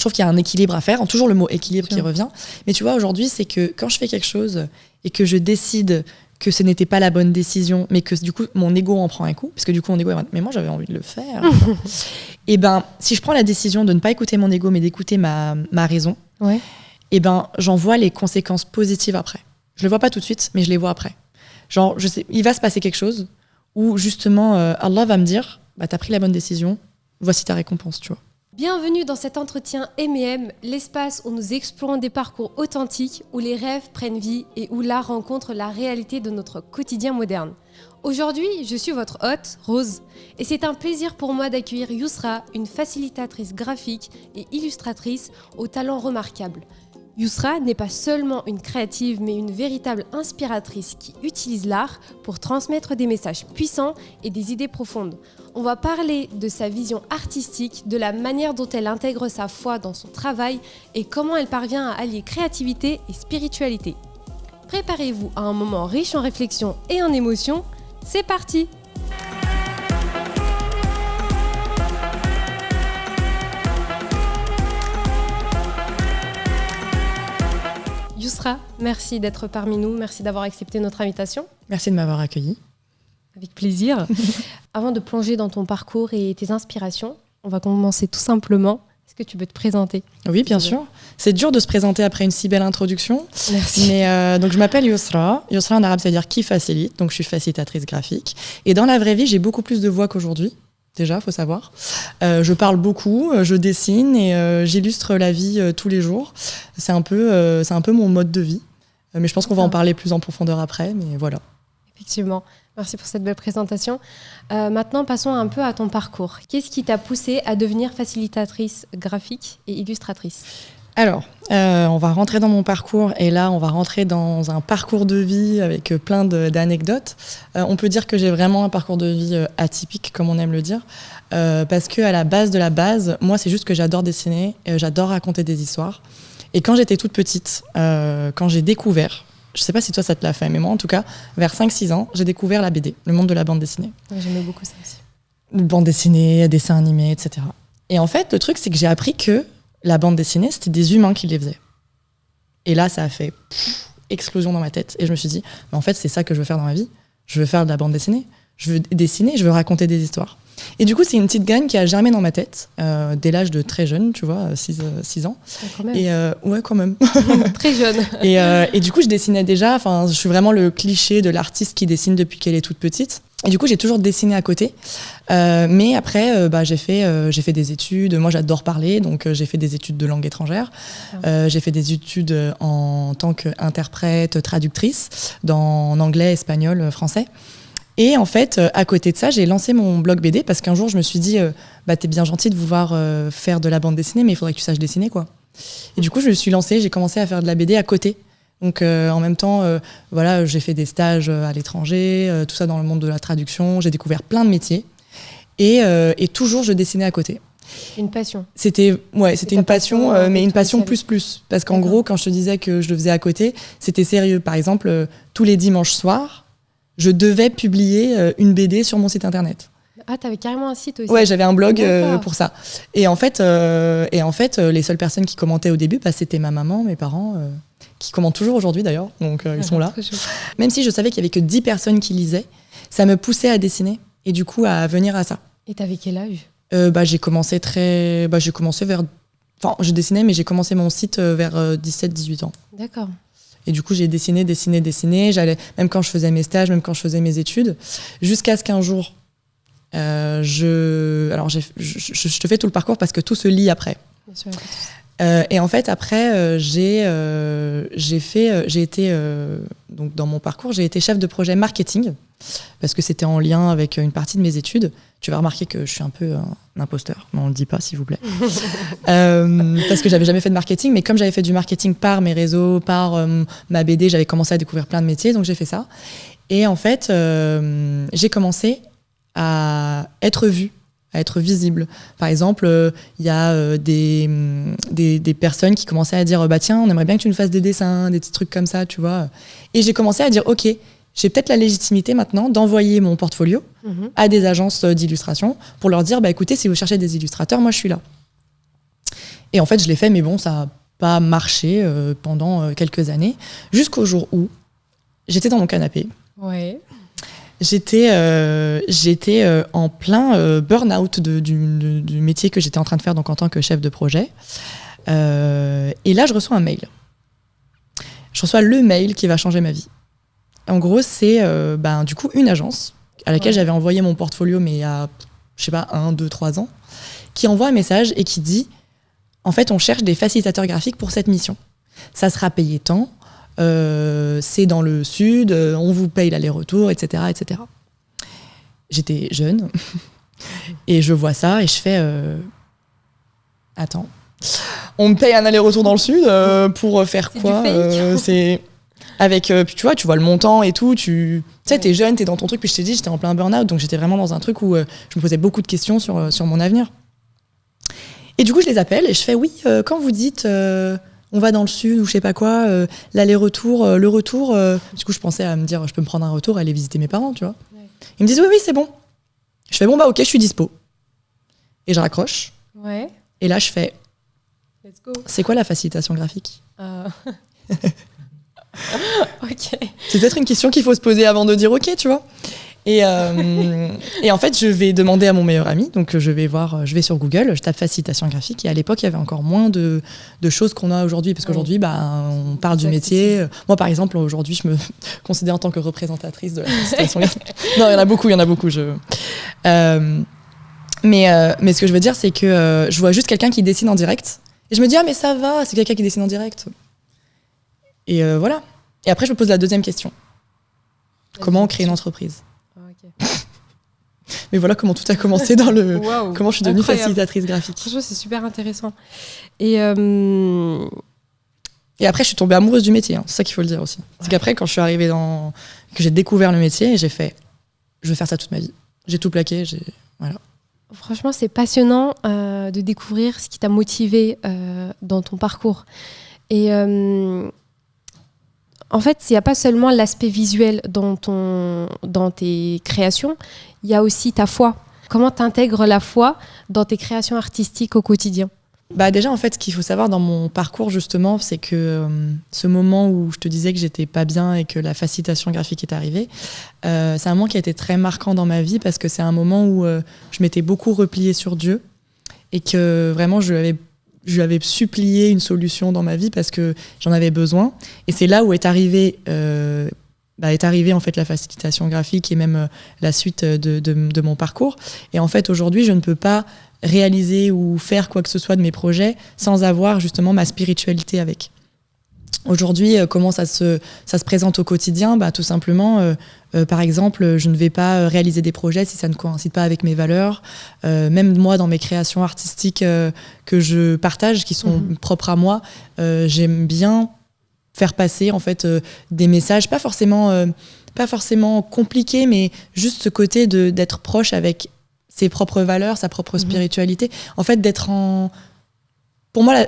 trouve qu'il y a un équilibre à faire, toujours le mot équilibre qui revient. Mais tu vois, aujourd'hui, c'est que quand je fais quelque chose et que je décide que ce n'était pas la bonne décision, mais que du coup, mon ego en prend un coup, parce que du coup, mon ego, mais moi, j'avais envie de le faire. Et ben, si je prends la décision de ne pas écouter mon ego, mais d'écouter ma raison, et ben, j'en vois les conséquences positives après. Je les vois pas tout de suite, mais je les vois après. Genre, je sais, il va se passer quelque chose où justement, Allah va me dire, bah, t'as pris la bonne décision, voici ta récompense, tu vois. Bienvenue dans cet entretien M&M, l'espace où nous explorons des parcours authentiques, où les rêves prennent vie et où l'art rencontre la réalité de notre quotidien moderne. Aujourd'hui, je suis votre hôte, Rose, et c'est un plaisir pour moi d'accueillir Yousra, une facilitatrice graphique et illustratrice au talent remarquable. Yousra n'est pas seulement une créative, mais une véritable inspiratrice qui utilise l'art pour transmettre des messages puissants et des idées profondes. On va parler de sa vision artistique, de la manière dont elle intègre sa foi dans son travail et comment elle parvient à allier créativité et spiritualité. Préparez-vous à un moment riche en réflexion et en émotions. C'est parti! Yousra, merci d'être parmi nous, merci d'avoir accepté notre invitation. Merci de m'avoir accueilli. Avec plaisir. Avant de plonger dans ton parcours et tes inspirations, on va commencer tout simplement. Est-ce que tu peux te présenter ? Oui, bien sûr. C'est dur de se présenter après une si belle introduction. Merci. Mais donc je m'appelle Yousra. Yousra en arabe, ça veut dire qui facilite. Donc je suis facilitatrice graphique. Et dans la vraie vie, j'ai beaucoup plus de voix qu'aujourd'hui. Déjà, faut savoir. Je parle beaucoup, je dessine et j'illustre la vie tous les jours. C'est un peu mon mode de vie. Mais je pense qu'on va en parler plus en profondeur après. Mais voilà. Effectivement. Merci pour cette belle présentation. Maintenant, passons un peu à ton parcours. Qu'est-ce qui t'a poussée à devenir facilitatrice graphique et illustratrice ? Alors, on va rentrer dans mon parcours et là, on va rentrer dans un parcours de vie avec plein d'anecdotes. On peut dire que j'ai vraiment un parcours de vie atypique, comme on aime le dire, parce qu'à la base de la base, moi, c'est juste que j'adore dessiner, j'adore raconter des histoires. Et quand j'étais toute petite, quand j'ai découvert, je sais pas si toi ça te l'a fait, mais moi en tout cas, vers 5-6 ans, j'ai découvert la BD, le monde de la bande dessinée. Ouais, j'aimais beaucoup ça aussi. Bande dessinée, dessin animé, etc. Et en fait, le truc, c'est que j'ai appris que la bande dessinée, c'était des humains qui les faisaient. Et là, ça a fait explosion dans ma tête. Et je me suis dit, mais en fait, c'est ça que je veux faire dans ma vie. Je veux faire de la bande dessinée. Je veux dessiner, je veux raconter des histoires. Et du coup, c'est une petite graine qui a germé dans ma tête, dès l'âge de très jeune, tu vois, 6 ans. Quand même. Et ouais, quand même. Très jeune. Et du coup, je dessinais déjà. Enfin, je suis vraiment le cliché de l'artiste qui dessine depuis qu'elle est toute petite. Et du coup, j'ai toujours dessiné à côté. Mais après, j'ai fait des études. Moi, j'adore parler, donc j'ai fait des études de langue étrangère. J'ai fait des études en tant qu'interprète, traductrice, en anglais, espagnol, français. Et en fait, à côté de ça, j'ai lancé mon blog BD parce qu'un jour, je me suis dit, t'es bien gentil de vouloir faire de la bande dessinée, mais il faudrait que tu saches dessiner, quoi. Et du coup, je me suis lancée, j'ai commencé à faire de la BD à côté. Donc, en même temps, j'ai fait des stages à l'étranger, tout ça dans le monde de la traduction. J'ai découvert plein de métiers. Et toujours, je dessinais à côté. Une passion. C'était une passion, mais une passion plus. Parce qu'en gros, quand je te disais que je le faisais à côté, c'était sérieux. Par exemple, tous les dimanches soirs, je devais publier une BD sur mon site internet. Ah, t'avais carrément un site aussi. Ouais, j'avais un blog pour ça. Et en fait, les seules personnes qui commentaient au début, c'était ma maman, mes parents, qui commentent toujours aujourd'hui d'ailleurs, donc ils sont là. Même si je savais qu'il y avait que 10 personnes qui lisaient, ça me poussait à dessiner et du coup à venir à ça. Et t'avais quel âge ? J'ai commencé je dessinais, mais j'ai commencé mon site vers 17-18 ans. D'accord. Et du coup, j'ai dessiné. J'allais, même quand je faisais mes stages, même quand je faisais mes études, jusqu'à ce qu'un jour, je te fais tout le parcours parce que tout se lie après. Bien sûr. Et en fait, après, donc dans mon parcours, j'ai été chef de projet marketing parce que c'était en lien avec une partie de mes études. Tu vas remarquer que je suis un peu un imposteur, mais on le dit pas, s'il vous plaît. Parce que j'avais jamais fait de marketing, mais comme j'avais fait du marketing par mes réseaux, par ma BD, j'avais commencé à découvrir plein de métiers, donc j'ai fait ça. Et en fait, j'ai commencé à être vue, à être visible. Par exemple, il y a des personnes qui commençaient à dire tiens, on aimerait bien que tu nous fasses des dessins, des petits trucs comme ça, tu vois. Et j'ai commencé à dire ok, j'ai peut-être la légitimité maintenant d'envoyer mon portfolio à des agences d'illustration pour leur dire écoutez, si vous cherchez des illustrateurs, moi je suis là. Et en fait, je l'ai fait, mais bon, ça n'a pas marché pendant quelques années, jusqu'au jour où j'étais dans mon canapé. Ouais. J'étais en plein burn-out du métier que j'étais en train de faire donc en tant que chef de projet. Et là, je reçois un mail. Je reçois le mail qui va changer ma vie. En gros, c'est du coup une agence à laquelle j'avais envoyé mon portfolio, mais il y a, je sais pas, 1, 2, 3 ans, qui envoie un message et qui dit « En fait, on cherche des facilitateurs graphiques pour cette mission. Ça sera payé tant, c'est dans le sud, on vous paye l'aller-retour, etc. etc. » J'étais jeune et je vois ça et je fais « Attends, on me paye un aller-retour dans le sud pour faire quoi ? C'est... » Avec, puis tu vois le montant et tout, tu sais, t'es jeune, t'es dans ton truc, puis je t'ai dit, j'étais en plein burn-out, donc j'étais vraiment dans un truc où je me posais beaucoup de questions sur mon avenir. Et du coup, je les appelle et je fais, oui, quand vous dites, on va dans le sud ou je sais pas quoi, l'aller-retour, le retour, du coup, je pensais à me dire, je peux me prendre un retour, aller visiter mes parents, tu vois. Ouais. Ils me disent, oui, c'est bon. Je fais, bon, ok, je suis dispo. Et je raccroche. Ouais. Et là, je fais, let's go. C'est quoi la facilitation graphique Ok. C'est peut-être une question qu'il faut se poser avant de dire ok, tu vois. Et en fait, je vais demander à mon meilleur ami. Donc, je vais sur Google, je tape facilitation graphique. Et à l'époque, il y avait encore moins de choses qu'on a aujourd'hui. Parce qu'aujourd'hui, on parle du métier. Moi, par exemple, aujourd'hui, je me considère en tant que représentatrice de la facilitation graphique. Non, il y en a beaucoup. Mais ce que je veux dire, c'est que je vois juste quelqu'un qui dessine en direct. Et je me dis, ah, mais ça va, c'est quelqu'un qui dessine en direct. Et voilà. Et après, je me pose la deuxième question. Comment on crée une entreprise ? Okay. Mais voilà comment tout a commencé dans le... Wow, comment je suis devenue facilitatrice graphique. Franchement, c'est super intéressant. Et après, je suis tombée amoureuse du métier. C'est ça qu'il faut le dire aussi. C'est qu'après, quand je suis arrivée que j'ai découvert le métier, j'ai fait, je veux faire ça toute ma vie. J'ai tout plaqué, voilà. Franchement, c'est passionnant de découvrir ce qui t'a motivé dans ton parcours. Et... en fait, il n'y a pas seulement l'aspect visuel dans tes créations, il y a aussi ta foi. Comment tu intègres la foi dans tes créations artistiques au quotidien ? Déjà, en fait, ce qu'il faut savoir dans mon parcours, justement, c'est que ce moment où je te disais que j'étais pas bien et que la facilitation graphique est arrivée, c'est un moment qui a été très marquant dans ma vie parce que c'est un moment où je m'étais beaucoup repliée sur Dieu et que vraiment, je lui avais supplié une solution dans ma vie parce que j'en avais besoin. Et c'est là où est arrivée en fait la facilitation graphique et même la suite de mon parcours. Et en fait, aujourd'hui, je ne peux pas réaliser ou faire quoi que ce soit de mes projets sans avoir justement ma spiritualité avec. Aujourd'hui, comment ça se présente au quotidien ? Tout simplement, par exemple, je ne vais pas réaliser des projets si ça ne coïncide pas avec mes valeurs. Même moi, dans mes créations artistiques que je partage, qui sont propres à moi, j'aime bien faire passer en fait des messages, pas forcément compliqués, mais juste ce côté d'être proche avec ses propres valeurs, sa propre spiritualité. En fait, d'être en... Pour moi,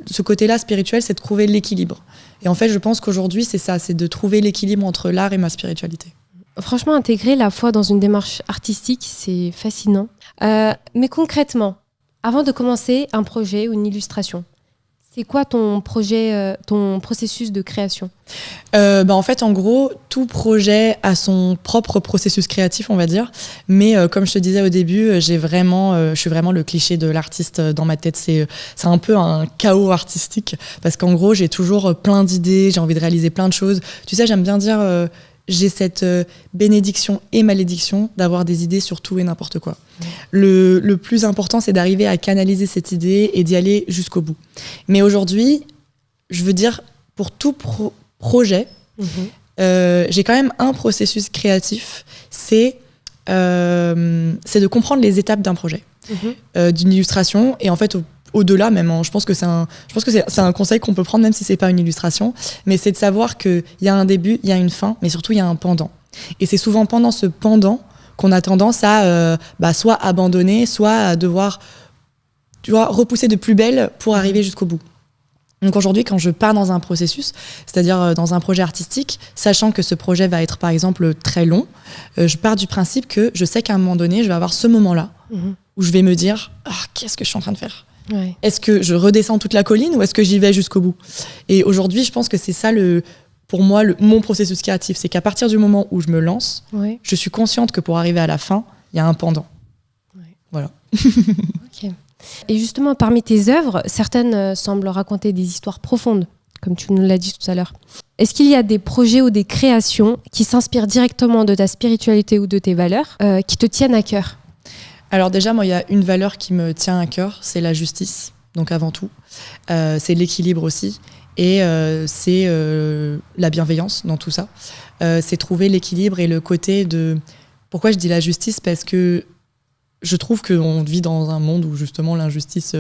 ce côté-là spirituel, c'est de trouver l'équilibre. Et en fait, je pense qu'aujourd'hui, c'est ça, c'est de trouver l'équilibre entre l'art et ma spiritualité. Franchement, intégrer la foi dans une démarche artistique, c'est fascinant. Mais concrètement, avant de commencer un projet ou une illustration, c'est quoi ton projet, ton processus de création ? En fait, en gros, tout projet a son propre processus créatif, on va dire. Mais comme je te disais au début, je suis vraiment le cliché de l'artiste dans ma tête. C'est un peu un chaos artistique parce qu'en gros, j'ai toujours plein d'idées, j'ai envie de réaliser plein de choses. Tu sais, j'aime bien dire... j'ai cette bénédiction et malédiction d'avoir des idées sur tout et n'importe quoi. Le plus important, c'est d'arriver à canaliser cette idée et d'y aller jusqu'au bout. Mais aujourd'hui, je veux dire, pour tout projet, j'ai quand même un processus créatif, c'est de comprendre les étapes d'un projet, d'une illustration, et en fait, au-delà même, je pense que c'est un conseil qu'on peut prendre même si c'est pas une illustration, mais c'est de savoir qu'il y a un début, il y a une fin, mais surtout il y a un pendant. Et c'est souvent pendant ce pendant qu'on a tendance à soit abandonner, soit à devoir repousser de plus belle pour arriver jusqu'au bout. Donc aujourd'hui, quand je pars dans un processus, c'est-à-dire dans un projet artistique, sachant que ce projet va être par exemple très long, je pars du principe que je sais qu'à un moment donné, je vais avoir ce moment-là où je vais me dire « qu'est-ce que je suis en train de faire ?» Ouais. Est-ce que je redescends toute la colline ou est-ce que j'y vais jusqu'au bout? Et aujourd'hui, je pense que c'est ça, pour moi, mon processus créatif. C'est qu'à partir du moment où je me lance, Ouais. je suis consciente que pour arriver à la fin, il y a un pendant. Ouais. Voilà. Ok. Et justement, parmi tes œuvres, certaines semblent raconter des histoires profondes, comme tu nous l'as dit tout à l'heure. Est-ce qu'il y a des projets ou des créations qui s'inspirent directement de ta spiritualité ou de tes valeurs, qui te tiennent à cœur? Alors déjà, moi, il y a une valeur qui me tient à cœur, c'est la justice, donc avant tout. C'est l'équilibre aussi. Et c'est la bienveillance dans tout ça. C'est trouver l'équilibre et le côté de... Pourquoi je dis la justice? Parce que je trouve qu'on vit dans un monde où justement l'injustice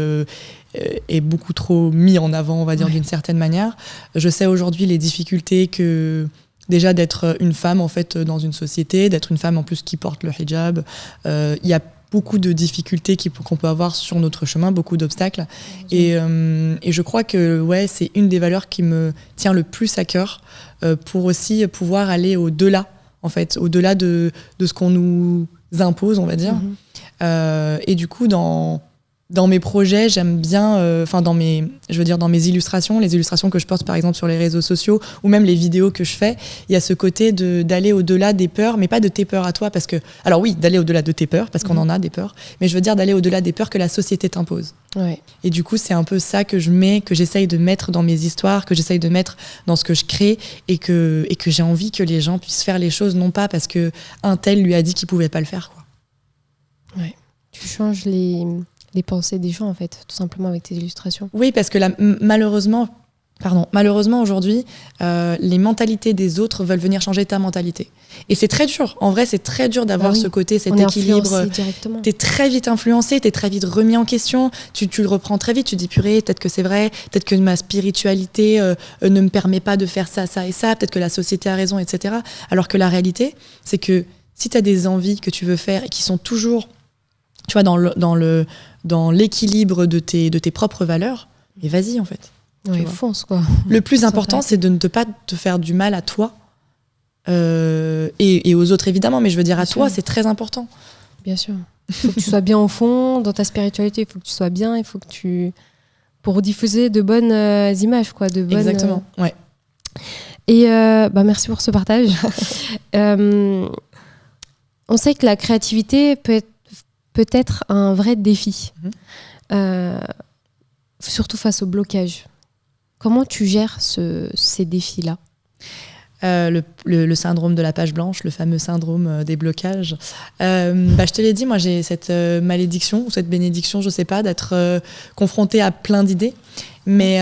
est beaucoup trop mise en avant, on va dire, d'une certaine manière. Je sais aujourd'hui les difficultés que... Déjà d'être une femme en fait dans une société, d'être une femme en plus qui porte le hijab. Il y a beaucoup de difficultés qu'on peut avoir sur notre chemin, beaucoup d'obstacles. Et je crois que c'est une des valeurs qui me tient le plus à cœur pour aussi pouvoir aller au-delà, en fait, au-delà de ce qu'on nous impose, on va dire. Et du coup, dans mes projets, j'aime bien, dans mes illustrations, les illustrations que je porte par exemple sur les réseaux sociaux ou même les vidéos que je fais, il y a ce côté d'aller au-delà des peurs, mais pas de tes peurs à toi, parce que, alors oui, d'aller au-delà de tes peurs, parce qu'on en a des peurs, mais je veux dire d'aller au-delà des peurs que la société t'impose. Ouais. Et du coup, c'est un peu ça que j'essaye de mettre dans mes histoires, que j'essaye de mettre dans ce que je crée, et que j'ai envie que les gens puissent faire les choses, non pas parce que un tel lui a dit qu'il pouvait pas le faire, quoi. Ouais. Tu changes les pensées des gens, en fait, tout simplement avec tes illustrations. Oui, parce que malheureusement aujourd'hui, les mentalités des autres veulent venir changer ta mentalité. Et c'est très dur. En vrai, c'est très dur d'avoir ce côté, cet équilibre. T'es très vite influencé, t'es très vite remis en question. Tu le reprends très vite. Tu dis purée, peut-être que c'est vrai, peut-être que ma spiritualité ne me permet pas de faire ça, ça et ça. Peut-être que la société a raison, etc. Alors que la réalité, c'est que si t'as des envies que tu veux faire et qui sont toujours, tu vois, dans l'équilibre de tes propres valeurs, et vas-y en fait. Ouais, fonce quoi. Le plus important, c'est de ne pas te faire du mal à toi et aux autres évidemment, mais je veux dire à toi, c'est très important. Bien sûr. Il faut que tu sois bien au fond, dans ta spiritualité, il faut que tu sois bien, il faut que tu... Pour diffuser de bonnes images, quoi. Exactement, ouais. Et merci pour ce partage. On sait que la créativité peut être un vrai défi, surtout face au blocage. Comment tu gères ces défis-là? Le syndrome de la page blanche, le fameux syndrome des blocages. Je te l'ai dit, moi j'ai cette malédiction ou cette bénédiction, je sais pas, d'être confrontée à plein d'idées. Mais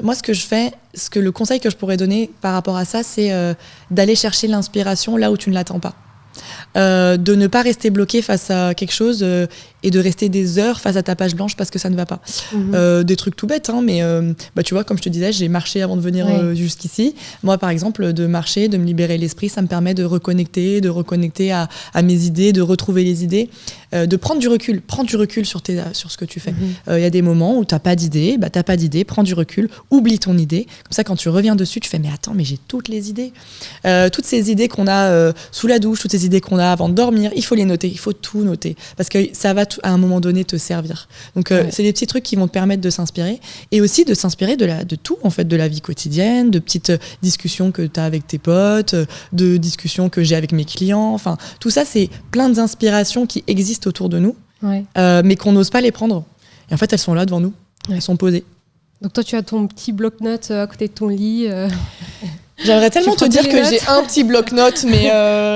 moi ce que je fais, le conseil que je pourrais donner par rapport à ça, c'est d'aller chercher l'inspiration là où tu ne l'attends pas. De ne pas rester bloqué face à quelque chose et de rester des heures face à ta page blanche parce que ça ne va pas. Des trucs tout bêtes, hein, mais tu vois, comme je te disais, j'ai marché avant de venir jusqu'ici. Moi, par exemple, de marcher, de me libérer l'esprit, ça me permet de reconnecter à mes idées, de retrouver les idées, de prendre du recul. Prends du recul sur ce que tu fais. Y a des moments où t'as pas d'idée, prends du recul, oublie ton idée. Comme ça, quand tu reviens dessus, tu fais mais attends, mais j'ai toutes les idées. Toutes ces idées qu'on a sous la douche, toutes ces idées qu'on a avant de dormir, il faut les noter, il faut tout noter. Parce que ça va à un moment donné te servir. Donc c'est des petits trucs qui vont te permettre de s'inspirer et aussi de s'inspirer de tout, en fait, de la vie quotidienne, de petites discussions que tu as avec tes potes, de discussions que j'ai avec mes clients. Enfin, tout ça, c'est plein d'inspirations qui existent autour de nous, mais qu'on n'ose pas les prendre. Et en fait, elles sont là devant nous, elles sont posées. Donc toi, tu as ton petit bloc-notes à côté de ton lit. J'aimerais tellement te dire que j'ai un petit bloc-notes, mais...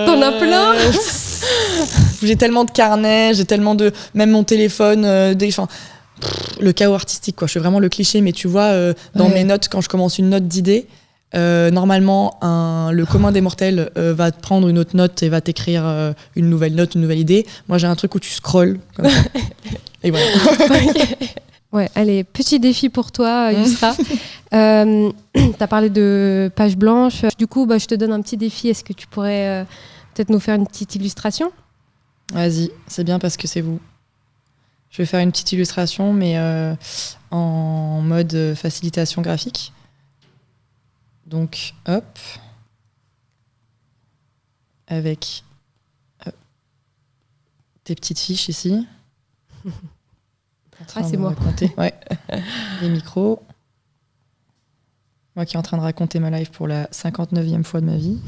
T'en as plein. J'ai tellement de carnets, j'ai tellement de... Même mon téléphone, le chaos artistique, quoi. Je suis vraiment le cliché, mais tu vois, dans mes notes, quand je commence une note d'idée, normalement, le commun des mortels va te prendre une autre note et va t'écrire une nouvelle note, une nouvelle idée. Moi, j'ai un truc où tu scrolles, comme ça. Et voilà. Ouais, allez, petit défi pour toi, Yusra. T'as parlé de page blanche. Du coup, je te donne un petit défi. Est-ce que tu pourrais peut-être nous faire une petite illustration? Vas-y, c'est bien parce que c'est vous. Je vais faire une petite illustration, mais en mode facilitation graphique. Donc, hop. Avec tes petites fiches ici. c'est moi. Ouais. Les micros. Moi qui est en train de raconter ma life pour la 59e fois de ma vie.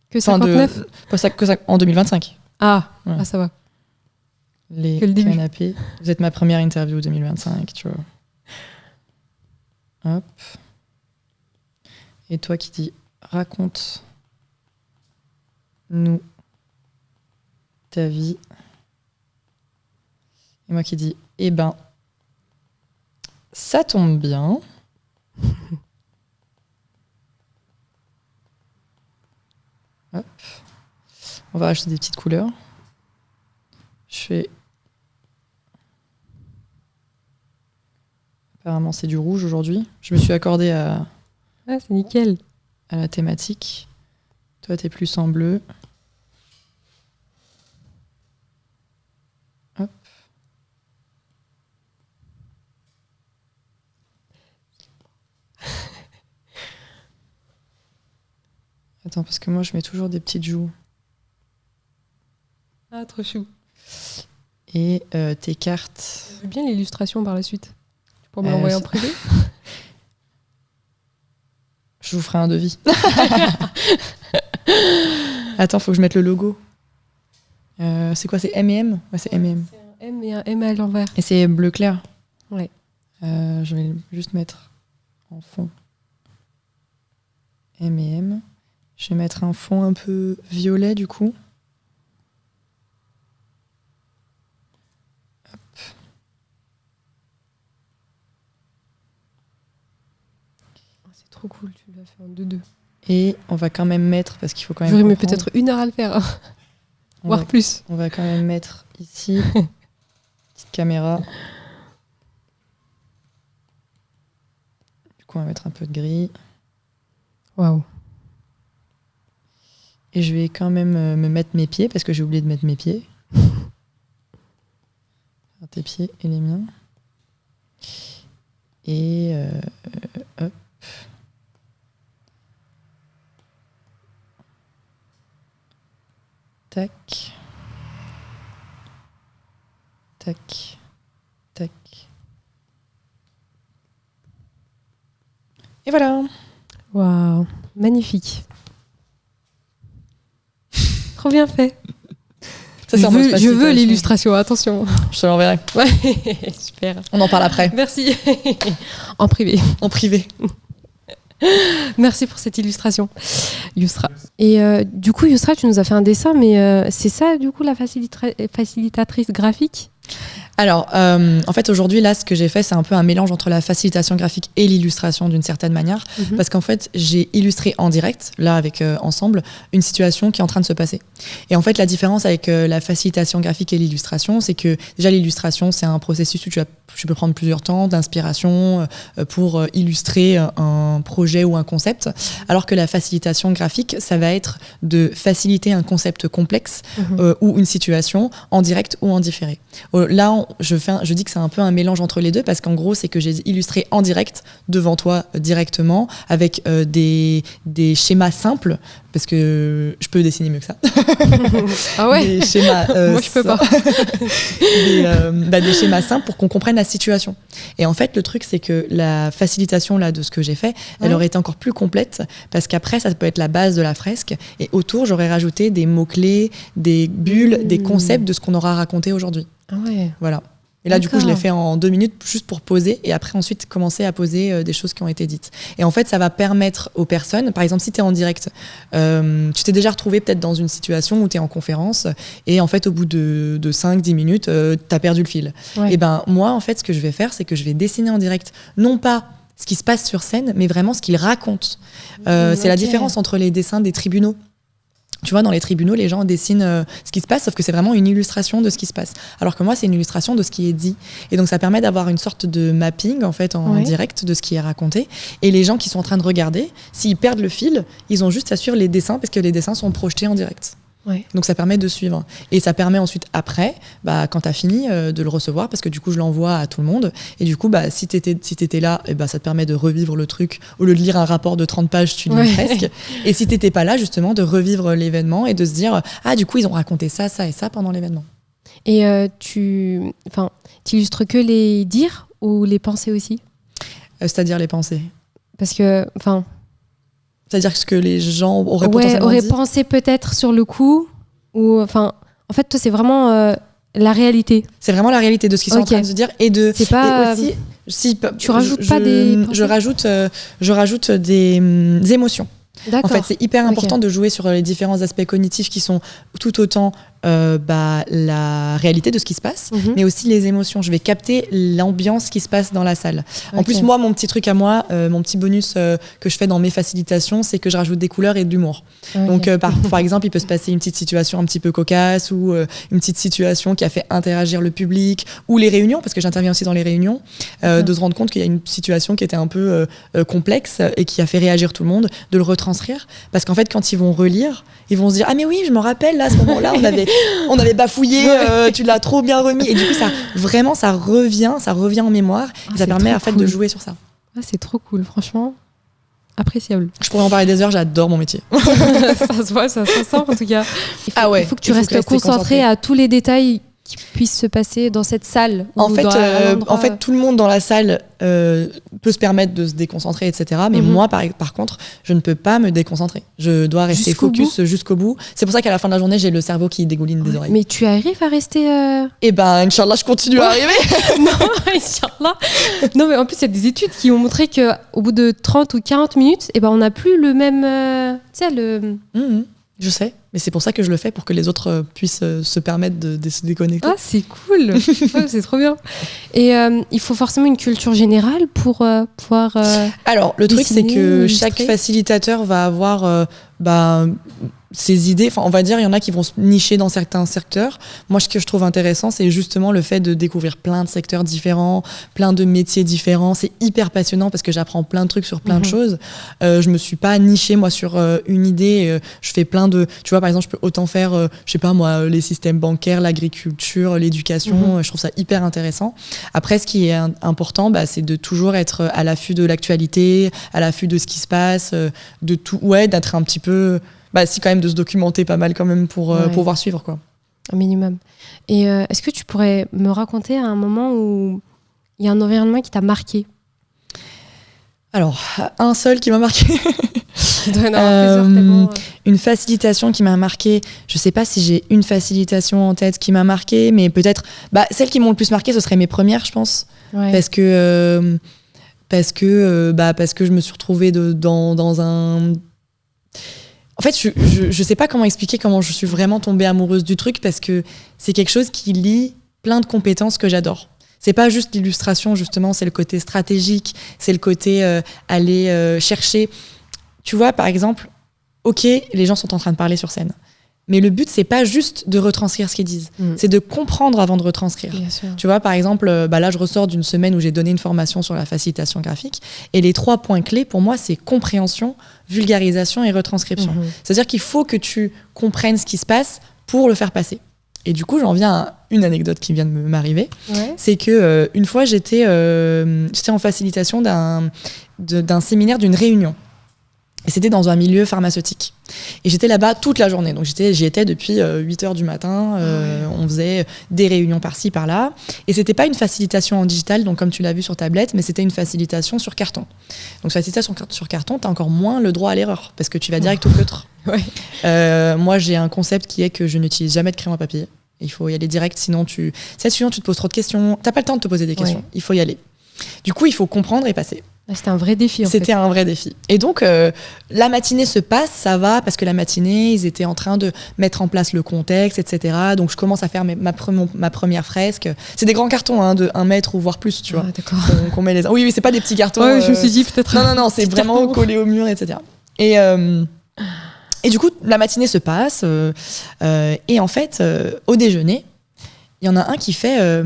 Que 59 en 2025. Ah, ouais. Ah, ça va. Les canapés. Vous êtes ma première interview 2025, tu vois. Hop. Et toi qui dis raconte-nous ta vie. Et moi qui dis eh ben, ça tombe bien. Hop. On va rajouter des petites couleurs. Je fais. Apparemment, c'est du rouge aujourd'hui. Je me suis accordée à c'est nickel. À la thématique. Toi, t'es plus en bleu. Hop. Attends, parce que moi, je mets toujours des petites joues. Ah, trop chou. Et tes cartes. J'aime bien l'illustration par la suite. Tu pourrais me l'envoyer en privé. Je vous ferai un devis. Attends, faut que je mette le logo. C'est quoi, c'est M&M ? Ouais, c'est M&M. C'est un M et un M à l'envers. Et c'est bleu clair ? Ouais. Je vais juste mettre en fond M&M. Je vais mettre un fond un peu violet du coup. Hop. C'est trop cool, tu l'as fait en 2-2. Et on va quand même mettre, parce qu'il faut quand même J'aurais mis peut-être 1 heure à le faire, hein. Voire plus. On va quand même mettre ici, petite caméra. Du coup, on va mettre un peu de gris. Waouh. Et je vais quand même me mettre mes pieds, parce que j'ai oublié de mettre mes pieds. Tes pieds et les miens. Et hop. Tac. Tac. Tac. Et voilà. Waouh, magnifique. Trop bien fait. Ça, je veux l'illustration, attention. Je te l'enverrai. Ouais, super. On en parle après. Merci. En privé. En privé. Merci pour cette illustration, Yousra. Et du coup, Yousra, tu nous as fait un dessin, mais c'est ça, du coup, la facilitatrice graphique ? Alors, en fait, aujourd'hui, là, ce que j'ai fait, c'est un peu un mélange entre la facilitation graphique et l'illustration d'une certaine manière. Parce qu'en fait, j'ai illustré en direct, là, avec Ensemble, une situation qui est en train de se passer. Et en fait, la différence avec la facilitation graphique et l'illustration, c'est que déjà, l'illustration, c'est un processus où tu peux prendre plusieurs temps d'inspiration pour illustrer un projet ou un concept. Alors que la facilitation graphique, ça va être de faciliter un concept complexe ou une situation en direct ou en différé. Là, je dis que c'est un peu un mélange entre les deux parce qu'en gros, c'est que j'ai illustré en direct devant toi directement avec des schémas simples parce que je peux dessiner mieux que ça. Ah ouais. Des schémas, moi, je peux pas. Des schémas simples pour qu'on comprenne la situation. Et en fait, le truc, c'est que la facilitation là, de ce que j'ai fait, elle aurait été encore plus complète parce qu'après, ça peut être la base de la fresque et autour, j'aurais rajouté des mots-clés, des bulles, des concepts de ce qu'on aura raconté aujourd'hui. Ah ouais. Voilà. Et là, du coup, je l'ai fait en 2 minutes juste pour poser et après, ensuite, commencer à poser des choses qui ont été dites. Et en fait, ça va permettre aux personnes, par exemple, si tu es en direct, tu t'es déjà retrouvé peut-être dans une situation où tu es en conférence et en fait, au bout de 5-10 minutes, tu as perdu le fil. Ouais. Et ben moi, en fait, ce que je vais faire, c'est que je vais dessiner en direct, non pas ce qui se passe sur scène, mais vraiment ce qu'ils racontent. C'est la différence entre les dessins des tribunaux. Tu vois, dans les tribunaux, les gens dessinent ce qui se passe, sauf que c'est vraiment une illustration de ce qui se passe. Alors que moi, c'est une illustration de ce qui est dit. Et donc, ça permet d'avoir une sorte de mapping, en fait, en direct de ce qui est raconté. Et les gens qui sont en train de regarder, s'ils perdent le fil, ils ont juste à suivre les dessins, parce que les dessins sont projetés en direct. Ouais. Donc, ça permet de suivre. Et ça permet ensuite, après, quand tu as fini, de le recevoir, parce que du coup, je l'envoie à tout le monde. Et du coup, si t'étais là, ça te permet de revivre le truc. Au lieu de lire un rapport de 30 pages, tu lis une fresque. Et si t'étais pas là, justement, de revivre l'événement et de se dire, du coup, ils ont raconté ça, ça et ça pendant l'événement. Et tu illustres que les dires ou les pensées aussi? C'est-à-dire les pensées. Parce que, c'est-à-dire ce que les gens auraient potentiellement auraient dit. pensé peut-être sur le coup, ou en fait, toi, c'est vraiment la réalité. C'est vraiment la réalité de ce qu'ils sont en train de se dire C'est pas. et aussi, tu rajoutes pas des pensées. je rajoute des émotions. D'accord. En fait, c'est hyper important de jouer sur les différents aspects cognitifs qui sont tout autant la réalité de ce qui se passe, mais aussi les émotions. Je vais capter l'ambiance qui se passe dans la salle. En plus, moi, mon petit truc à moi, mon petit bonus que je fais dans mes facilitations, c'est que je rajoute des couleurs et de l'humour. Donc, par exemple, il peut se passer une petite situation un petit peu cocasse ou une petite situation qui a fait interagir le public ou les réunions, parce que j'interviens aussi dans les réunions, de se rendre compte qu'il y a une situation qui était un peu complexe et qui a fait réagir tout le monde, de le retranscrire. Parce qu'en fait, quand ils vont relire, ils vont se dire « Ah mais oui, je me rappelle, là, à ce moment-là, on avait bafouillé, tu l'as trop bien remis. » Et du coup, ça revient en mémoire. Et ça permet en fait de jouer sur ça. Ah, c'est trop cool, franchement. Appréciable. Je pourrais en parler des heures, j'adore mon métier. Ça se voit, ça se sent en tout cas. Il faut que tu restes concentré à tous les détails qui puissent se passer dans cette salle. En fait, tout le monde dans la salle peut se permettre de se déconcentrer, etc. Mais moi, par contre, je ne peux pas me déconcentrer. Je dois rester focus jusqu'au bout. C'est pour ça qu'à la fin de la journée, j'ai le cerveau qui dégouline des oreilles. Mais tu arrives à rester... Eh ben, Inch'Allah, je continue à arriver. Non, Inch'Allah. Non, mais en plus, il y a des études qui ont montré qu'au bout de 30 ou 40 minutes, on n'a plus le même... Je sais, mais c'est pour ça que je le fais, pour que les autres puissent se permettre de se déconnecter. Ah, c'est cool. C'est trop bien. Et il faut forcément une culture générale pour pouvoir... Alors, le truc, c'est que chaque facilitateur va avoir ses idées. Enfin, on va dire, il y en a qui vont se nicher dans certains secteurs. Moi, ce que je trouve intéressant, c'est justement le fait de découvrir plein de secteurs différents, plein de métiers différents. C'est hyper passionnant parce que j'apprends plein de trucs sur plein de choses. Je me suis pas nichée, moi, sur une idée. Je fais plein de... Tu vois, par exemple, je peux autant faire, je sais pas moi, les systèmes bancaires, l'agriculture, l'éducation. Je trouve ça hyper intéressant. Après, ce qui est important, c'est de toujours être à l'affût de l'actualité, à l'affût de ce qui se passe, de tout, d'être un petit peu... si quand même de se documenter pas mal quand même pour pouvoir suivre quoi. Un minimum. Et est-ce que tu pourrais me raconter un moment où il y a un environnement qui t'a marqué? Alors, un seul qui m'a marqué. Il doit y en avoir plusieurs tellement... Une facilitation qui m'a marqué. Je sais pas si j'ai une facilitation en tête qui m'a marqué, mais peut-être... celles qui m'ont le plus marqué, ce seraient mes premières, je pense. Ouais. Parce que je me suis retrouvée dans un... En fait, je sais pas comment expliquer comment je suis vraiment tombée amoureuse du truc, parce que c'est quelque chose qui lie plein de compétences que j'adore. C'est pas juste l'illustration, justement, c'est le côté stratégique, c'est le côté aller chercher. Tu vois, par exemple, ok, les gens sont en train de parler sur scène. Mais le but, c'est pas juste de retranscrire ce qu'ils disent, c'est de comprendre avant de retranscrire. Tu vois, par exemple, là, je ressors d'une semaine où j'ai donné une formation sur la facilitation graphique, et les 3 points clés, pour moi, c'est compréhension, vulgarisation et retranscription. C'est-à-dire qu'il faut que tu comprennes ce qui se passe pour le faire passer. Et du coup, j'en viens à une anecdote qui vient de m'arriver. C'est que une fois, j'étais en facilitation d'un séminaire, d'une réunion. Et c'était dans un milieu pharmaceutique. Et j'étais là-bas toute la journée. Donc j'y étais depuis 8h du matin. On faisait des réunions par-ci, par-là. Et c'était pas une facilitation en digital, donc comme tu l'as vu sur tablette, mais c'était une facilitation sur carton. Donc facilitation sur carton, t'as encore moins le droit à l'erreur, parce que tu vas direct au feutre. Moi, j'ai un concept qui est que je n'utilise jamais de crayon à papier. Il faut y aller direct, sinon tu te poses trop de questions. T'as pas le temps de te poser des questions. Il faut y aller. Du coup, il faut comprendre et passer. C'était un vrai défi, C'était un vrai défi. Et donc, la matinée se passe, ça va, parce que la matinée, ils étaient en train de mettre en place le contexte, etc. Donc, je commence à faire ma première fresque. C'est des grands cartons, de 1 mètre ou voire plus, tu vois. D'accord. Donc, met les... Oui, c'est pas des petits cartons. Je me suis dit peut-être... Non, c'est vraiment collé au mur, etc. Et du coup, la matinée se passe. Et en fait, au déjeuner, il y en a un qui fait...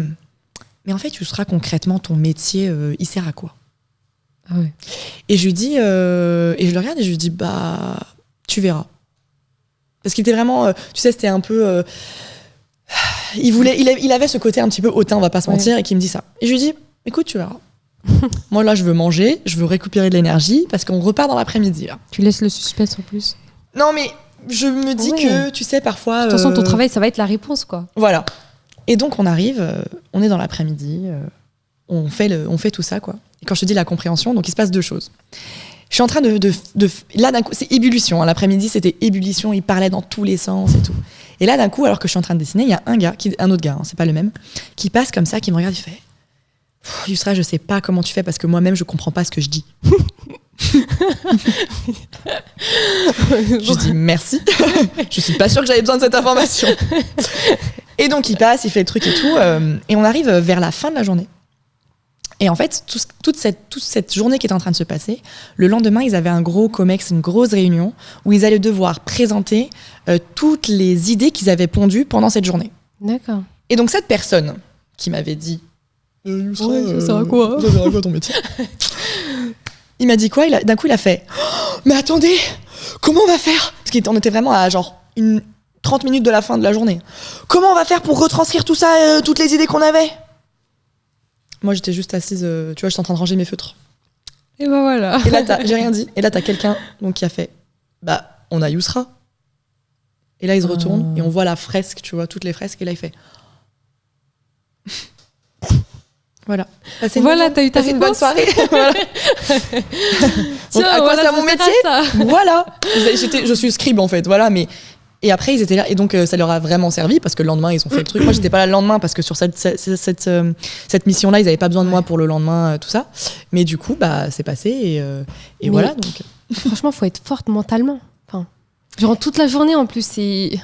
mais en fait, tu seras concrètement ton métier, il sert à quoi? Et je lui dis, et je le regarde et je lui dis, tu verras. Parce qu'il était vraiment, tu sais, c'était un peu, il avait ce côté un petit peu hautain, on va pas se mentir, et qui me dit ça. Et je lui dis, écoute, tu verras. Moi là, je veux manger, je veux récupérer de l'énergie, parce qu'on repart dans l'après-midi. Là. Tu laisses le suspense en plus. Non mais je me dis que, tu sais, parfois. De toute façon, ton travail, ça va être la réponse, quoi. Voilà. Et donc, on arrive, on est dans l'après-midi, on fait tout ça, quoi. Et quand je te dis la compréhension, donc il se passe 2 choses. Je suis en train là, d'un coup, c'est ébullition. Hein. L'après-midi, c'était ébullition. Il parlait dans tous les sens et tout. Et là, d'un coup, alors que je suis en train de dessiner, il y a un autre gars, hein, c'est pas le même, qui passe comme ça, qui me regarde, il fait « Yousra, je sais pas comment tu fais parce que moi-même, je comprends pas ce que je dis. » Je dis « Merci. Je suis pas sûre que j'avais besoin de cette information. » Et donc, il passe, il fait le truc et tout. Et on arrive vers la fin de la journée. Et en fait, toute cette journée qui était en train de se passer, le lendemain, ils avaient un gros comex, une grosse réunion, où ils allaient devoir présenter toutes les idées qu'ils avaient pondues pendant cette journée. D'accord. Et donc, cette personne qui m'avait dit ça sert à quoi ? Ça sert à quoi ton métier ? Il m'a dit quoi ? D'un coup, il a fait mais attendez, comment on va faire ? Parce qu'on était vraiment à genre 30 minutes de la fin de la journée. Comment on va faire pour retranscrire tout ça, toutes les idées qu'on avait ? Moi, j'étais juste assise, tu vois, j'étais en train de ranger mes feutres. Et ben voilà. Et là, j'ai rien dit. Et là, t'as quelqu'un donc, qui a fait on a Yousra. Et là, il se retourne et on voit la fresque, tu vois, toutes les fresques. Et là, il fait voilà. Voilà, t'as eu ta une bonne soirée. Voilà. Tiens, donc, à quoi ça mon métier ça. Voilà. Je suis scribe en fait. Voilà, mais. Et après, ils étaient là. Et donc, ça leur a vraiment servi parce que le lendemain, ils ont fait le truc. Moi, j'étais pas là le lendemain parce que sur cette mission-là, ils avaient pas besoin de moi pour le lendemain, tout ça. Mais du coup, c'est passé. Et voilà. Donc. Franchement, faut être forte mentalement. Enfin, genre toute la journée en plus, c'est.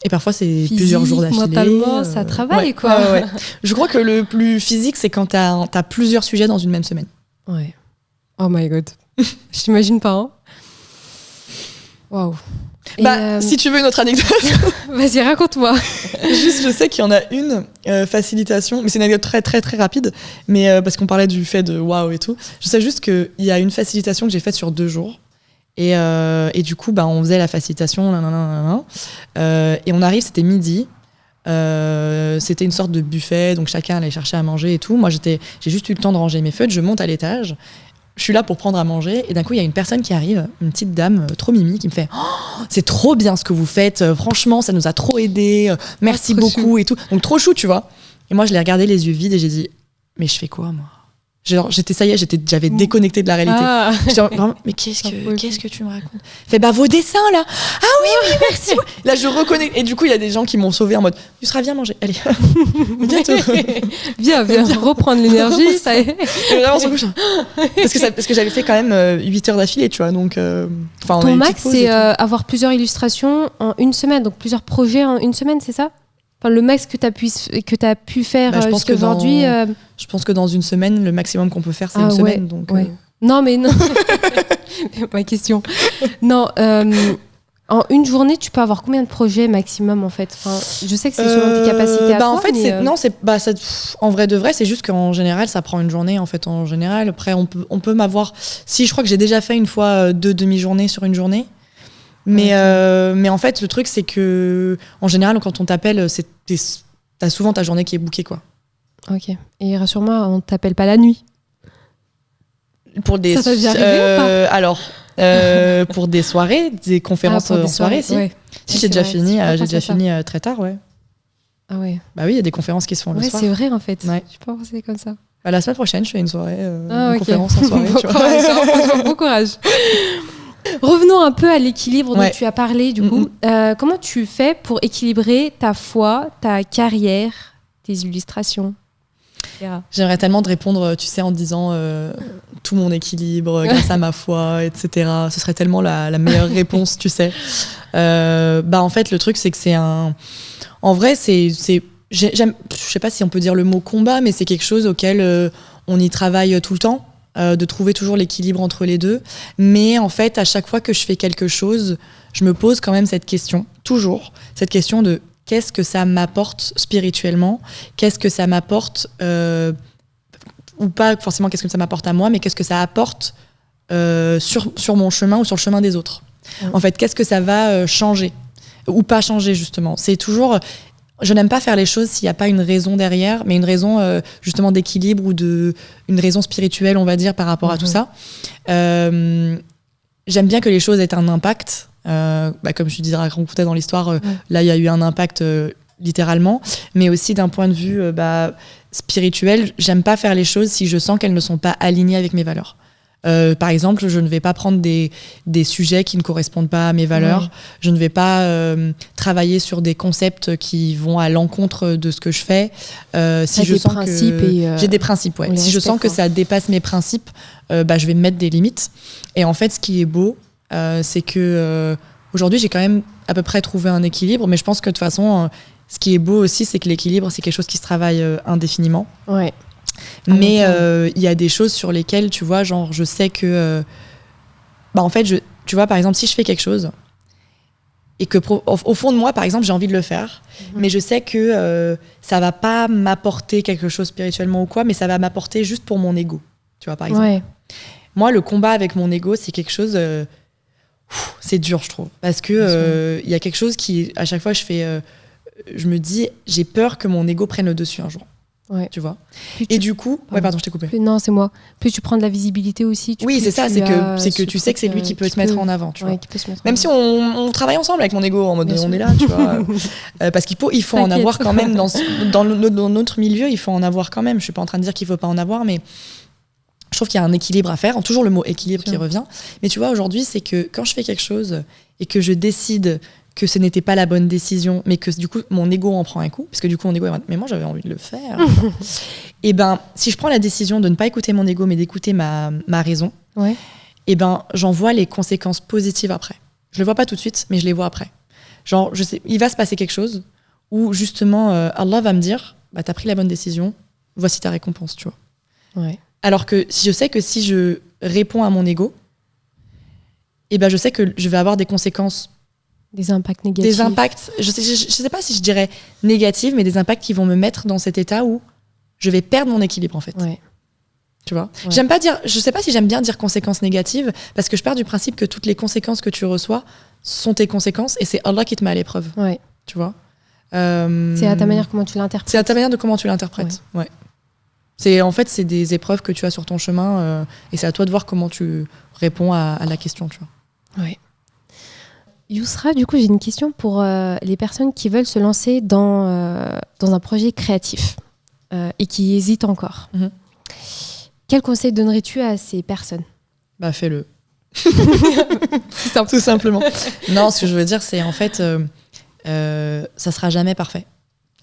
Et parfois, c'est physique, plusieurs jours d'affilée. Mentalement, ça travaille, quoi. Ouais. Je crois que le plus physique, c'est quand t'as plusieurs sujets dans une même semaine. Ouais. Oh my god. Je t'imagine pas, hein. Waouh. Si tu veux une autre anecdote. Vas-y, raconte-moi. Juste, je sais qu'il y en a une facilitation, mais c'est une anecdote très très très rapide, mais parce qu'on parlait du fait de waouh et tout. Je sais juste qu'il y a une facilitation que j'ai faite sur 2 jours. Et du coup, on faisait la facilitation, et on arrive, c'était midi. C'était une sorte de buffet, donc chacun allait chercher à manger et tout. Moi, j'ai juste eu le temps de ranger mes feutres. Je monte à l'étage. Je suis là pour prendre à manger et d'un coup il y a une personne qui arrive, une petite dame trop mimi qui me fait c'est trop bien ce que vous faites, franchement ça nous a trop aidé, merci beaucoup chou. Et tout, donc trop chou tu vois. Et moi je l'ai regardé les yeux vides et j'ai dit mais je fais quoi moi ? Genre, j'avais déconnecté de la réalité. J'étais vraiment, mais qu'est-ce que tu me racontes ? Fait vos dessins là. Ah oui merci. Là je reconnais et du coup il y a des gens qui m'ont sauvé en mode Yousra viens manger, allez. viens reprendre l'énergie, ça est. Vraiment sur le couche. Parce que j'avais fait quand même 8 heures d'affilée, tu vois, donc ton max c'est avoir plusieurs illustrations en une semaine, donc plusieurs projets en une semaine, c'est ça ? Enfin, le max que tu as pu faire jusqu'à aujourd'hui. Je pense que dans une semaine, le maximum qu'on peut faire, c'est une semaine. Donc, Non, mais non. Ma question. Non, en une journée, tu peux avoir combien de projets maximum en fait ? Enfin, je sais que c'est selon tes capacités à toi. En fait, en vrai de vrai, c'est juste qu'en général, ça prend une journée. En fait, en général, après, on peut m'avoir. Si, je crois que j'ai déjà fait une fois 2 demi-journées sur une journée. Mais en fait, le truc, c'est que en général, quand on t'appelle, t'as souvent ta journée qui est bookée, quoi. Ok. Et rassure-moi, on t'appelle pas la nuit. Pour des. Ça t'est déjà arrivé ou pas ? Alors, pour des soirées, des conférences en soirée, si. Ouais. Si j'ai déjà fini très tard, ouais. Ah ouais. Bah oui, il y a des conférences qui se font le soir. Ouais, c'est vrai en fait. Ouais. Je peux pas penser comme ça. La semaine prochaine, je fais une soirée, une conférence en soirée. Bon courage, bon courage. Revenons un peu à l'équilibre dont tu as parlé du coup. Comment tu fais pour équilibrer ta foi, ta carrière, tes illustrations, etc. J'aimerais tellement te répondre, tu sais, en disant tout mon équilibre grâce à ma foi, etc. Ce serait tellement la meilleure réponse, tu sais. En fait, le truc, c'est que c'est un... En vrai, je sais pas si on peut dire le mot combat, mais c'est quelque chose auquel on y travaille tout le temps. De trouver toujours l'équilibre entre les deux. Mais en fait, à chaque fois que je fais quelque chose, je me pose quand même cette question, toujours, cette question de qu'est-ce que ça m'apporte spirituellement, qu'est-ce que ça m'apporte, ou pas forcément qu'est-ce que ça m'apporte à moi, mais qu'est-ce que ça apporte sur mon chemin ou sur le chemin des autres. En fait, qu'est-ce que ça va changer ou pas changer, justement. C'est toujours... Je n'aime pas faire les choses s'il n'y a pas une raison derrière, mais une raison justement d'équilibre ou une raison spirituelle, on va dire, par rapport à tout ça. J'aime bien que les choses aient un impact. Comme je te disais, racontais dans l'histoire, là, il y a eu un impact littéralement, mais aussi d'un point de vue spirituel. J'aime pas faire les choses si je sens qu'elles ne sont pas alignées avec mes valeurs. Par exemple, je ne vais pas prendre des sujets qui ne correspondent pas à mes valeurs. Je ne vais pas travailler sur des concepts qui vont à l'encontre de ce que je fais. Si je sens que j'ai des principes, ouais. Si je sens que ça dépasse mes principes, je vais me mettre des limites. Et en fait, ce qui est beau, c'est que aujourd'hui, j'ai quand même à peu près trouvé un équilibre. Mais je pense que de toute façon, ce qui est beau aussi, c'est que l'équilibre, c'est quelque chose qui se travaille indéfiniment. Ouais. Mais il y a des choses sur lesquelles, tu vois, genre, je sais que... en fait, tu vois, par exemple, si je fais quelque chose et que, au fond de moi, par exemple, j'ai envie de le faire, mais je sais que ça va pas m'apporter quelque chose spirituellement ou quoi, mais ça va m'apporter juste pour mon ego, tu vois, par exemple. Ouais. Moi, le combat avec mon ego, c'est quelque chose... c'est dur, je trouve. Parce que y a quelque chose qui, à chaque fois, je me dis, j'ai peur que mon ego prenne le dessus un jour. Ouais. Tu vois. Et du coup, pardon, je t'ai coupé. Non, c'est moi. Plus tu prends de la visibilité aussi. Oui, c'est ça, c'est que tu sais que c'est lui qui peut te mettre en avant, tu vois. Même si on travaille ensemble avec mon ego, en mode on est là, tu vois. Parce qu'il faut en avoir quand même dans notre milieu, il faut en avoir quand même. Je suis pas en train de dire qu'il faut pas en avoir, mais je trouve qu'il y a un équilibre à faire. Toujours le mot équilibre qui revient. Mais tu vois, aujourd'hui, c'est que quand je fais quelque chose et que je décide que ce n'était pas la bonne décision, mais que du coup mon ego en prend un coup, parce que du coup mon ego mais moi j'avais envie de le faire. Et si je prends la décision de ne pas écouter mon ego mais d'écouter ma raison, et j'en vois les conséquences positives après. Je le vois pas tout de suite, mais je les vois après. Genre je sais, il va se passer quelque chose où justement Allah va me dire t'as pris la bonne décision, voici ta récompense, tu vois. Ouais. Alors que si je sais que si je réponds à mon ego, je sais que je vais avoir des conséquences. Des impacts négatifs. Des impacts, je sais pas si je dirais négatifs, mais des impacts qui vont me mettre dans cet état où je vais perdre mon équilibre, en fait. Ouais. Tu vois ? Ouais. Je sais pas si j'aime bien dire conséquences négatives, parce que je pars du principe que toutes les conséquences que tu reçois sont tes conséquences, et c'est Allah qui te met à l'épreuve. Ouais. Tu vois ? C'est à ta manière comment tu l'interprètes. C'est à ta manière de comment tu l'interprètes. Ouais. En fait, c'est des épreuves que tu as sur ton chemin, et c'est à toi de voir comment tu réponds à la question, tu vois. Ouais. Yousra, du coup, j'ai une question pour les personnes qui veulent se lancer dans un projet créatif et qui hésitent encore. Mm-hmm. Quel conseil donnerais-tu à ces personnes ? Fais-le. Tout simplement. Non, ce que je veux dire, c'est en fait, ça sera jamais parfait.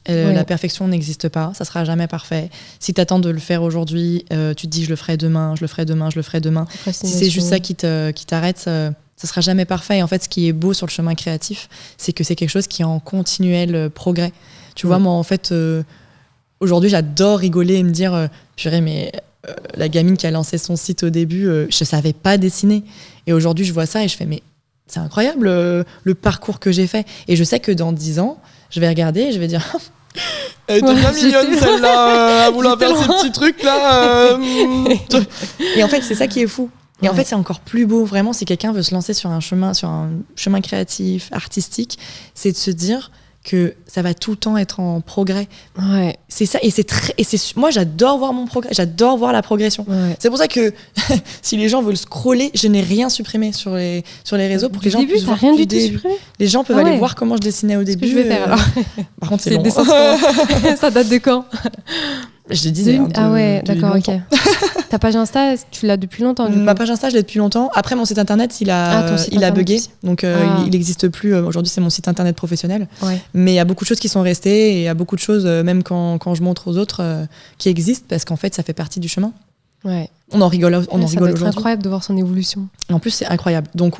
La perfection n'existe pas, ça sera jamais parfait. Si tu attends de le faire aujourd'hui, tu te dis je le ferai demain, je le ferai demain, je le ferai demain. Si c'est juste ça qui t'arrête... ça sera jamais parfait. Et en fait, ce qui est beau sur le chemin créatif, c'est que c'est quelque chose qui est en continuel progrès. Tu vois, moi, en fait, aujourd'hui, j'adore rigoler et me dire purée, mais la gamine qui a lancé son site au début, je savais pas dessiner. Et aujourd'hui, je vois ça et je fais, mais c'est incroyable le parcours que j'ai fait. Et je sais que dans 10 ans, je vais regarder et je vais dire elle était bien mignonne celle-là, à vouloir faire ces petits trucs-là. Et en fait, c'est ça qui est fou. Et en fait, c'est encore plus beau, vraiment, si quelqu'un veut se lancer sur un chemin créatif, artistique, c'est de se dire que ça va tout le temps être en progrès. Ouais. C'est ça, moi, j'adore voir mon progrès, j'adore voir la progression. Ouais. C'est pour ça que si les gens veulent scroller, je n'ai rien supprimé sur les réseaux pour que les gens puissent voir rien du tout supprimé. Les gens peuvent aller voir comment je dessinais au début. Ce que je vais faire alors. Par contre, c'est long. Ça date de quand ? Je le disais. Ah ouais, d'accord, ok. Ta page Insta, tu l'as depuis longtemps du coup. Ma page Insta, je l'ai depuis longtemps. Après, mon site internet, il a bugué. Aussi. Donc, il n'existe plus. Aujourd'hui, c'est mon site internet professionnel. Ouais. Mais il y a beaucoup de choses qui sont restées. Et il y a beaucoup de choses, même quand je montre aux autres, qui existent. Parce qu'en fait, ça fait partie du chemin. Ouais. On en rigole aujourd'hui. C'est incroyable de voir son évolution. En plus, c'est incroyable. Donc,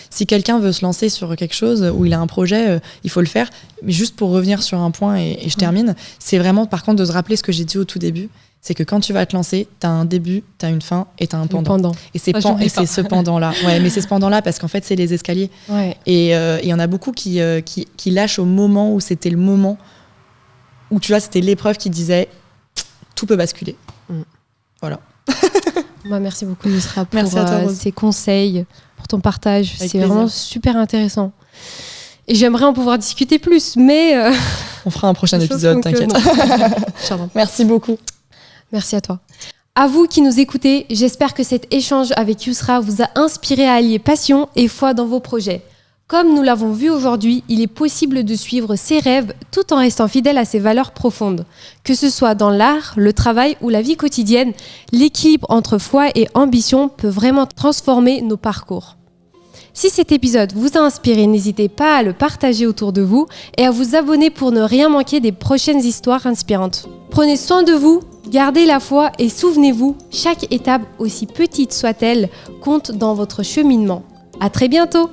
si quelqu'un veut se lancer sur quelque chose où il a un projet, il faut le faire. Mais juste pour revenir sur un point et je termine, c'est vraiment, par contre, de se rappeler ce que j'ai dit au tout début. C'est que quand tu vas te lancer, t'as un début, t'as une fin et t'as un pendant. Et c'est ce pendant-là. Ouais, mais c'est ce pendant-là parce qu'en fait, c'est les escaliers. Ouais. Et il y en a beaucoup qui lâchent au moment où c'était le moment où, tu vois, c'était l'épreuve qui disait tout peut basculer. Voilà. Merci beaucoup, Yousra, pour ces conseils, pour ton partage. C'est vraiment super intéressant. Et j'aimerais en pouvoir discuter plus, mais... On fera un prochain épisode, t'inquiète. Merci beaucoup. Merci à toi. À vous qui nous écoutez, j'espère que cet échange avec Yousra vous a inspiré à allier passion et foi dans vos projets. Comme nous l'avons vu aujourd'hui, il est possible de suivre ses rêves tout en restant fidèle à ses valeurs profondes. Que ce soit dans l'art, le travail ou la vie quotidienne, l'équilibre entre foi et ambition peut vraiment transformer nos parcours. Si cet épisode vous a inspiré, n'hésitez pas à le partager autour de vous et à vous abonner pour ne rien manquer des prochaines histoires inspirantes. Prenez soin de vous, gardez la foi et souvenez-vous, chaque étape, aussi petite soit-elle, compte dans votre cheminement. À très bientôt!